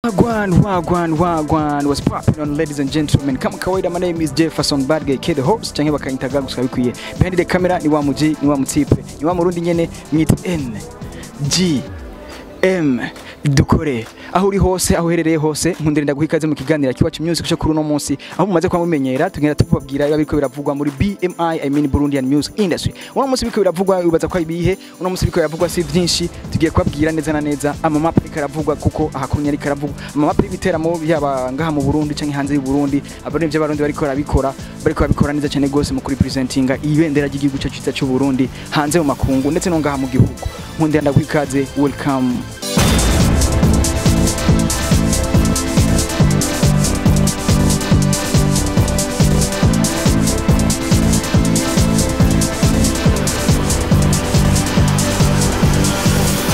Wagwan was popping on, ladies and gentlemen. Kama kawaida, my name is Jefferson Badgay, the host. Change bakanyitaga gusa bikwiye. Behind the camera ni wa muji, ni wa mutipe, ni wa murundi nyene mwita NGM dukore. Aho uri hose, aho herereye hose, nkundirinda guhikaze mu kiganiro Akiwacu Music cyo kuri uno munsi. Aho mumaze kwa mumenyera, tugenda tubabwira biriko biravugwa muri BMI, I mean Burundian Music Industry. Uno munsi biriko biravugwa ubaza kwa ibihe, uno munsi biriko biravugwa si byinshi, tugiye kubabwira neza na neza amamap ikaravugwa kuko ahakunya ikaravugwa. Amamap y'ibiteramo byaba ngaha mu Burundi canke hanze y'u Burundi, abaremvye abarundi bariko babikora neza cyane gose mu kuri presentinga ibendera ry'igihugu cyacu cy'u Burundi hanze mu makungu ndetse no ngaha mu gihugu. Nkundenda guhikaze, welcome.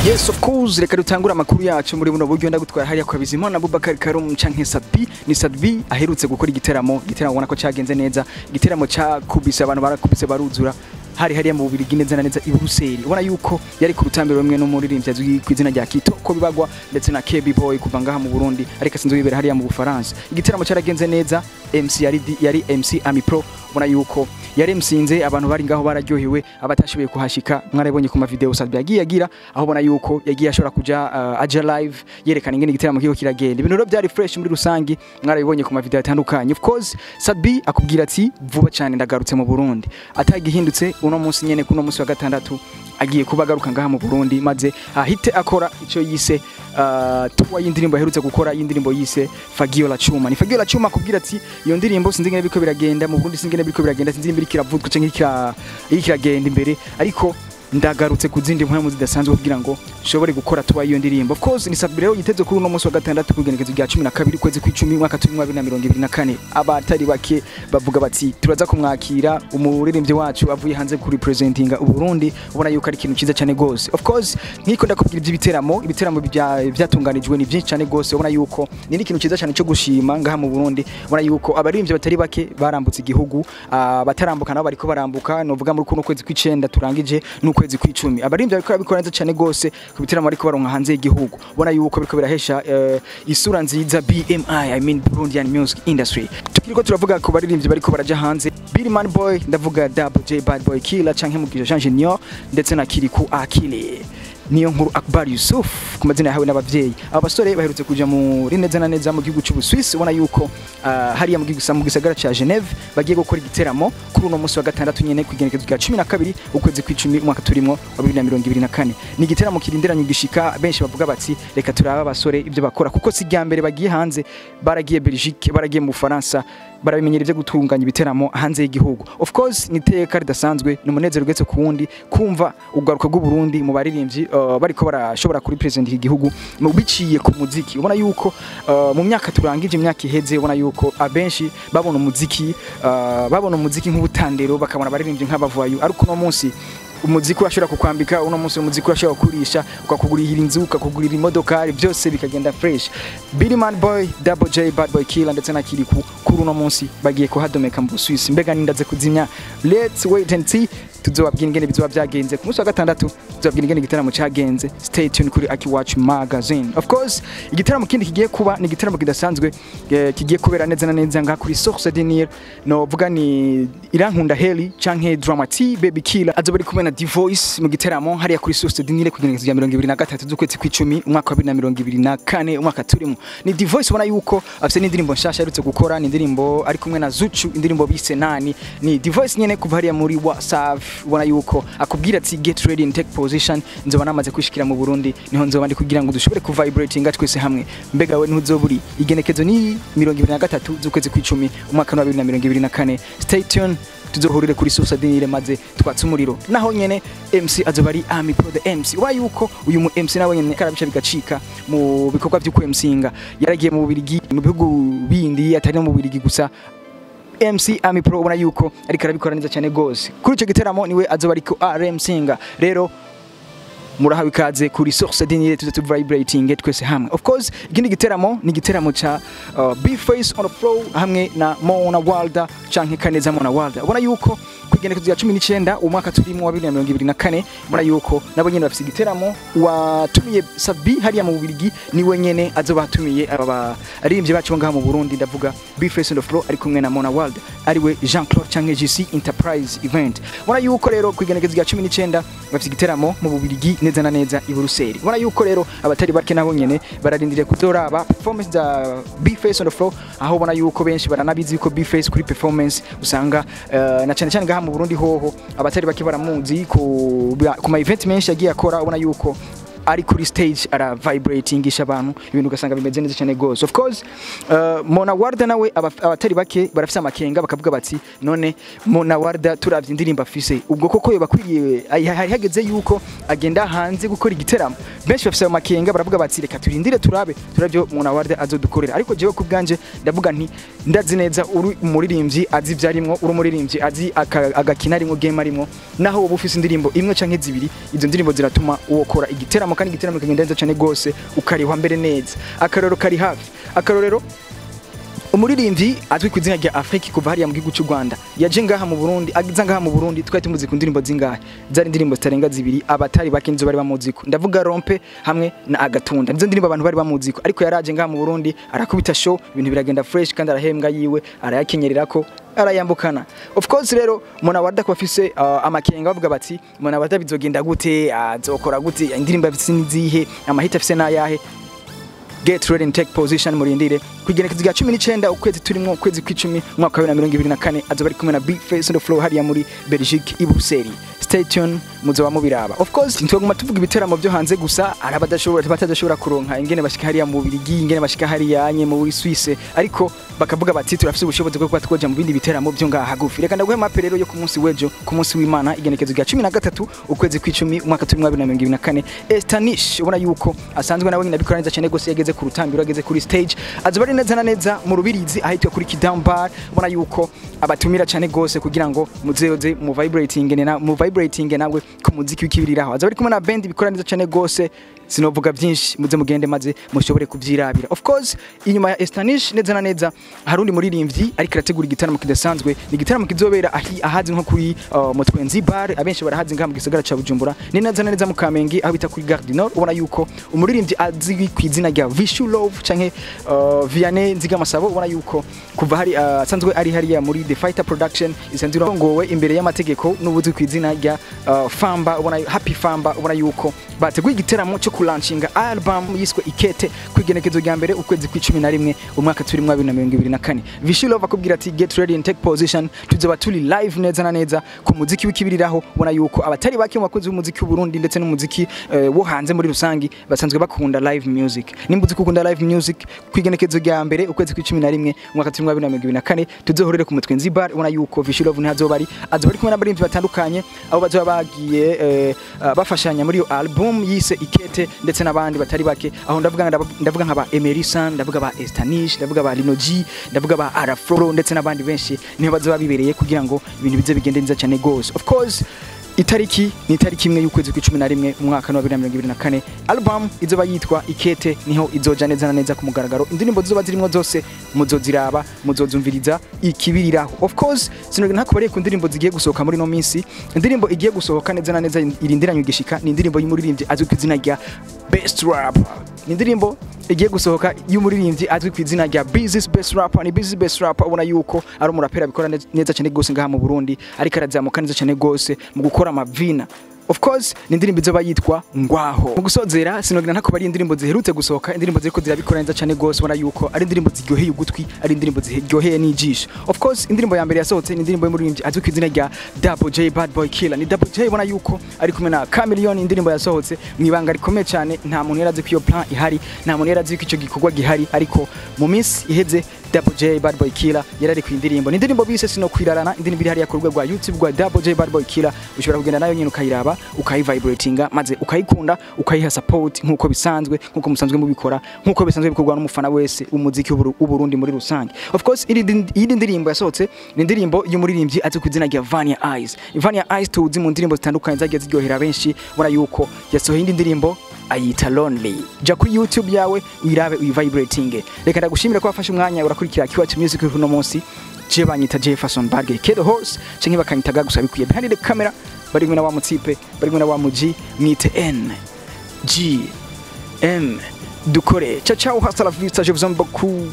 Yes, of course, reka dutangura amakuru yacu muri buno buryo ndagutwara hariya kwa Bizimana Abubakar Karum canke Sadbi. Ni Sadbi aherutse gukora igiteramo ubona ko cyagenze neza, igiteramo cyakubise abantu barakubise baruzura. Hariya mu Bubiligi neza na neza i Buruseli. Ubona yuko yari ku rutambiro rumwe no muririmbyi azwi ku izina rya Kito ko bibagwa ndetse na KB Boy kuva ngaha mu Burundi ariko sinzo bibera hariya mu Bufaransa. Igiteramo cyaragenze neza, MC yari MC Ami Pro. Ubona yuko yari msinze abantu bari ngaho bararyohewe, abatashoboye kuhashika mwarabonye ku ma video Sadbi yagiye agira, aho ubona yuko yagiye ashobora kuja aja live yerekana ingene igiteramo kiko kiragenda. Ibintu rero byari fresh muri rusangi, mwarabibonye ku ma video atandukanye. Of course Sadbi akubwira ati vuba cyane ndagarutse mu Burundi, atagihindutse uno munsi nyene kuno munsi wa gatandatu agiye kubagaruka ngaha mu Burundi maze ahite akora ico yise tuwa y'indirimbo aherutse gukora y'indirimbo yise Fagio la Chuma. Ni Fagio la Chuma akubwira ati iyo ndirimbo sinzi ngene biko biragenda mu Burundi, sinzi ngene biko biragenda, sinzi imbere kiravutwa canke kiragenda imbere, ariko ndagarutse kuzindi mpamvu zidasanzwe kugira ngo shobore gukora tuwa iyo ndirimbo. Of course ni Sadbi rero yiteze kuri uno munsi wa gatandatu kugenekezo rya 12 kwezi kw'icumi mwaka 2024. Abatari bake bavuga bati turaza kumwakira umuririmbyi wacu avuye hanze kuri presentinga u Burundi. Ubona yuko ari ikintu ciza cyane gose. Of course nkiko ndakubwira ibiteramo byatunganijwe ni byinshi cyane gose. Ubona yuko ni ikintu ciza cyane cyo gushima ngaha mu Burundi. Ubona yuko abaririmbyi batari bake barambutse igihugu, batarambuka nabo bariko barambuka. Novuga muri kuno kwezi kw'icenda turangije n'ukwezi kw'icumi, abaririmbyi bariko babikora neza cyane gose ku biteramo ariko baronka hanze y'igihugu. Ubona yuko biriko birahesha isura nziza BMI, I mean Burundian Music Industry. Tukiriko turavuga ku baririmbyi bariko baraja hanze, Birman Boy ndavuga Double J Bad Boy Killer canke Mugisha Jean Junior ndetse na Kiriku Akile niyo nkuru Akbar Yusuf ku mazina yahawe n'abavyeyi. Aba basore baherutse kuja muri neza na neza mu gihugu cy'u Swiss. Ubona yuko hariya mu gisagara ca Geneve bagiye gukora igiteramo kuri uno munsi wa gatandatu nyene kwigenekezo rya 12 ukwezi kw'icumi umwaka turimo wa 2024. Ni igiteramo kirindiranye gishika, benshi bavuga bati reka turaba abasore ibyo bakora kuko si rya mbere bagiye hanze, baragiye Belgique, baragiye mu Faransa, barabimenyera ivyo gutunganya ibiteramo hanze y'igihugu. Of course niteka ridasanzwe, n'umunezero ugetse kuwundi kumva ugaruka rw'u Burundi mu baririmbyi bariko barashobora kuri president igihugu mu biciye ku muziki. Ubona yuko mu myaka turangije, imyaka iheze, ubona yuko abenshi babona umuziki nk'ubutandero, bakabona baririmbyi nk'abavayo, ariko no munsi umuziki urashobora kukwambika, uno munsi umuziki urashobora kurisha, ukakugurira inzu, ukakugurira imodokari, byose bikagenda fresh. Birman Boy, Double J Bad Boy Killer ndetse na Kiriku kuri uno munsi bagiye kuhadomeka mu Swiss. Mbega nindaze kuzimya, let's wait and see. Tuzobabwira ingene bizoba byagenze ku munsi wa gatandatu, tuzobabwira ingene igiteramo cyagenze. Stay tuned kuri Akiwacu magazine. Of course igiteramo kindi kigiye kuba ni igiteramo kidasanzwe, kigiye kubera neza na neza ngaha kuri Source de Nil. No vuga ni Irankunda Heli canke Dramati Baby Killer azobari kumwe na Voice mu giteramo hariya kuri Source de Nil kugenekezo rya 2023 z'ukwezi kw'icumi umwaka wa 2024 umwaka turimo. Ni Voice ubona yuko afite n'indirimbo nshasha yarutse gukora, ni indirimbo ari kumwe na Zuchu, indirimbo bise nani. Ni Voice nyene kuva hariya muri WhatsApp. Ubona yuko akubwira ati get ready and take position, nzoba namaze kwishikira mu Burundi, niho nzoba ndi kugira ngo dushobore ku vibrating twese hamwe. Mbega we ntuzoburi, igenekezo ni 2023 z'ukwezi kw'icumi umwaka wa 2024. Stay tuned, tuzohurire kuri Source de Nil maze twatse umuriro. Naho nyene MC azobari Ami Pro the MC. Uba yuko uyu mu MC nawe nyene karabisha bigacika mu bikorwa by'uko MCinga yaragiye mu Bubiligi, mu bihugu bindi atari mu Bubiligi gusa. MC Ami Pro ubona yuko ariko arabikora neza cyane gose. Kuri ico giteramo niwe azoba ariko RMCinga. Rero murahawe ikaze kuri source dinire tuze vibrating twese hamwe. Of course ikindi giteramo ni giteramo cha Be Face on the Flow hamwe na Mona Walda canke Kaneza Mona Walda. Ubona yuko kugenda kuziga 19 umwaka turimo wa 2024 mbona yuko nabo nyene bafise igiteramo watumiye Sabi hariya mu Bubiligi ni wenyene azobatumiye aba aririmbye bacu ngaha mu Burundi ndavuga Be Face on the Flow ari kumwe na Mona Walda ariwe Jean-Claude canke GC Enterprise Event. Mbona yuko rero kugenda kuziga 19 bafise igiteramo mu Bubiligi neza na neza i Buruseli. Mbona yuko rero abatari bake nabo nyene bararindiriye kuzoraba performance da Be Face on the Flow aho ubona yuko benshi baranabizi yuko Be Face kuri performance usanga na cyane cyane ngaha mu Burundi hoho abatari bake baramuzi ku ma event menshi yagiye akora ubona yuko ari kuri stage ara vibrating isha abantu ibintu gasanga bimeze neza cyane gose. Of course Mona Walda nawe abatari bake barafise amakenga bakavuga bati none Mona Walda turavye indirimbo afise ubwo koko yo bakwiriye hari hageze yuko agenda hanze gukora igiteramo. Benshi bafise amakenga baravuga bati reka turindire turavyo Mona Walda azodukorera, ariko jewe kubganje ndavuga nti ndazi neza uri umuririmbyi azi vyarimwo uri umuririmbyi azi agakina rimwe game arimo naho ubu ufise indirimbo imwe canke zibiri izo ndirimbo ziratuma uwokora igiteramo kandi igiteramo kagenda neza cyane gose ukarihwa mbere neza. Akaroro kari hafi akarorero umuririmbyi azwi ku izina rya Afrique kuva hariya mu gihugu cy'u Rwanda yaje ngaha mu Burundi agiza ngaha mu Burundi twari tumuzi ku ndirimbo zingahe zari indirimbo zitarenga zibiri abatari bakinzo bari bamuziko ndavuga Rompe hamwe na Agatunda nizo ndirimbo abantu bari bamuziko, ariko yaraje ngaha mu Burundi arakubita show ibintu biragenda fresh kandi arahembwa yiwe arayakenyererako arayambukana. Of course rero Mona Walda kwafise amakenga bavuga bati Mona Walda bizogenda gute azokora gute indirimbo afise nizihe amahita afise nayahe. Get ready and take position murindire kwigenekezo 19 ukwezi turimo ukwezi kw'icumi mwaka wa 2024 azoba ari kumwe na Be Face on the Flow hariya muri Belgique i Bruxelles. Stay tuned muzoba mubiraba. Of course ntitwaguma tuvuga ibiteramo byo hanze gusa arabadashobora batadashobora kuronka ingene bashika hariya mu Bubiligi ingene bashika hariya anye muri Suisse, ariko bakavuga bati turafise ubushobozi bwo twoja mu bindi biteramo byo ngaha hagufi. Reka ndaguhe mape rero yo ku munsi wejo ku munsi w'Imana igenekezo 13 ukwezi kw'icumi mwaka turimo 2024 Estanish ubona yuko asanzwe nawe nyine abikora neza cyane gose yageze ku rutambiro ageze kuri stage azoba ari neza na neza mu Rubirizi ahitwa kuri Kidam Bar. Ubona yuko abatumira cyane gose kugira ngo muzeyoze mu vibrating nawe ku muziki w'ikibiriraho azoba ari kumwe na band bikora neza cyane gose sinovuga byinshi muze mugende maze mushobore kuvyirabira. Of course inyuma ya Estanish neza na neza harundi muririmbyi ariko arategura igitaramo kidasanzwe ni igitaramo kizobera ahazi nko kuri Mutwenzi Bar abenshi barahazi ngaha mu gisagara ca Bujumbura ni neza na neza mu Kamenge aho bita kuri Gare du Nord. Ubona yuko umuririmbyi azwi ku izina rya Vishu Love canke Vianney Nzigamasabo ubona yuko kuva hari asanzwe ari hariya muri The Fighter Production isanzwe irongowe imbere y'amategeko n'ubuzwi ku izina rya Famba ubona Happy Famba. Ubona yuko bateguye igiteramo cyo kulanchinga album yiswe Ikete kwigenekezo rya mbere ukwezi kw'icumi umwaka turimo 2024. Vishu Love akubwira ati get ready and take position tuzoba tuli live neza na neza ku muziki w'ikibiriraho. Ubona yuko abatari bake mu bakozi b'umuziki w'u Burundi ndetse n'umuziki wo hanze muri rusangi basanzwe bakunda live music. Nimbuzi kukunda live music kwigenekezo rya mbere ukwezi kw'icumi umwaka turimo 2024 tuzohorere ku Mutwenzi Bar. Ubona yuko Vishu Love ntazoba ari kumwe n'abarimvyi batandukanye abo bazoba bagiye bafashanya muri iyo album yise Ikete ndetse nabandi batari bake aho ndavuga nk'aba Emerson ndavuga ba Estanish ndavuga ba Linoji ndavuga ba Arafro ndetse nabandi benshi niho bazoba bibereye kugira ngo ibintu bize bigende neza cyane gose. Of course itariki ni itariki imwe y'ukwezi kw'icumi umwaka wa 2024 album izoba yitwa Ikete niho izoja neza na neza ku mugaragaro. Indirimbo zizoba zirimo zose muzoziraba muzozumviriza ikibiriraho. Of course sinogena hakubariye ku ndirimbo zigiye gusohoka muri no minsi. Indirimbo igiye gusohoka neza na neza irindiranye igishika ni indirimbo y'umuririmbyi azwi ku izina rya Best Rap. Ni indirimbo igiye gusohoka y'umuririmbyi azwi ku izina rya Business Best Rapper. Ni Business Best Rapper ubona yuko ari umurapera bikora neza cyane gose ngaha mu Burundi ariko arazamuka neza cyane gose mu gukora amavina. Of course ni indirimbo izoba yitwa Ngwaho. Mu gusozera sinogena ntakubari indirimbo ziherutse gusohoka indirimbo ziriko zirabikora neza cyane gose ubona yuko ari indirimbo ziryoheye ugutwi ari indirimbo ziryoheye n'ijisho. Of course indirimbo ya mbere yasohotse ni indirimbo y'umuririmbyi azwi ku izina rya Double J Bad Boy Killer. Ni Double J ubona yuko ari kumwe na Chameleone. Indirimbo yasohotse mwibanga rikomeye cyane nta muntu yarazi ko iyo plan ihari nta muntu yarazi ko ico gikorwa gihari, ariko mu minsi iheze Double J Bad Boy Killer yarari ku indirimbo ni indirimbo bise sino kwirarana indirimbo iri hariya ku rugo rwa YouTube rwa Double J Bad Boy Killer ushobora kugenda nayo nyine ukayiraba ukayivibratinga maze ukayikunda ukayiha support nkuko bisanzwe nkuko musanzwe mubikora nkuko bisanzwe bikorwa n'umufana wese umuziki w'Uburundi muri rusange. Of course iri ndirimbo yasohotse ni indirimbo y'umuririmbyi azi ku izina rya Vania Eyes. Vania Eyes tuzi mu ndirimbo zitandukanye zagiye ziryohera benshi bona yuko yasohoye indi ndirimbo ayita Lonely. Ja kuri YouTube yawe uyirabe uyivibratinge. Reka ndagushimira ko wafashe umwanya urakurikira Akiwacu Music kuno munsi. Je banyita Jefferson Barge Kedo Horse canke bakanyitaga gusa bikuye behind the camera bari mwe na wa mutipe bari mwe na wa muji mwite N G M dukore. Ciao ciao, hasta la vista, je vous aime beaucoup.